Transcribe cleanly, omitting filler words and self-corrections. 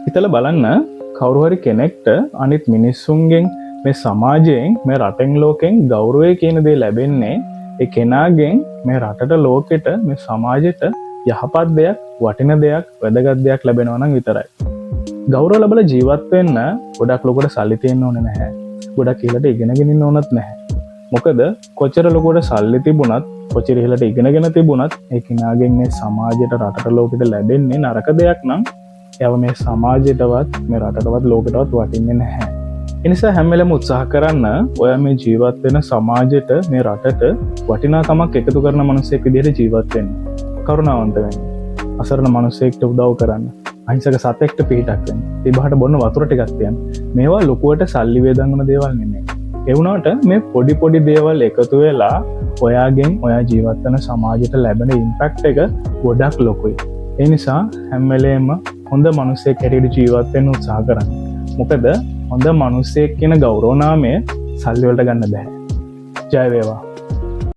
හිතලා බලන්න කවුරු හරි කෙනෙක්ට අනිත් මිනිස්සුන්ගෙන් මේ සමාජයෙන් මේ රටෙන් ලෝකෙන් ගෞරවය කියන දේ ලැබෙන්නේ ඒ කෙනාගෙන් මේ රටට ලෝකෙට මේ සමාජෙට යහපත් දෙයක් වටින දෙයක් වැදගත් දෙයක් ලැබෙනවා නම් විතරයි. ගෞරව ලැබලා ජීවත් වෙන්න ගොඩක් ලොකුට සල්ලි තියෙන්න ඕනේ නැහැ. ගොඩක් ඉහළට ඉගෙනගෙන ඉන්න ඕනත් නැහැ. මොකද කොච්චර ලොකුට සල්ලි තිබුණත් කොච්චර ඉහළට ඉගෙනගෙන තිබුණත් ඒ කෙනාගෙන් මේ සමාජයට රටට ලෝකෙට ලැබෙන්නේ නරක දෙයක් නම් එයාව මේ සමාජයටවත් මේ රටටවත් ලෝකෙටවත් වටින්නේ නැහැ. ඒ නිසා හැම වෙලෙම උත්සාහ කරන්න ඔයා මේ ජීවත් වෙන සමාජයට මේ රටට වටිනාකමක් එකතු කරන මිනිසෙක් විදිහට ජීවත් වෙන්න. කරුණාවන්ත වෙන්න. අසරණ මිනිසෙක්ට උදව් කරන්න. අහිංසක සතෙක්ට පිටක් වෙන්න. තිබහට බොන්න වතුර ටිකක් තියන්න. මේවා ලොකුවට සල්ලි වේදන් වෙන දේවල් නෙමෙයි. ඒ වුණාට මේ පොඩි පොඩි දේවල් එකතු වෙලා ඔයාගෙන් ඔයා ජීවත් වෙන සමාජයට ලැබෙන ඉම්පැක්ට් එක ගොඩක් ලොකුයි. ඒ නිසා හැම වෙලේම හොඳ මිනිසෙක් හැටියට ජීවත් වෙන්න උත්සාහ කරන්න. මොකද හොඳ මිනිසෙක් කියන ගෞරව නාමය සල්ලි වලට ගන්න බෑ. ජය වේවා.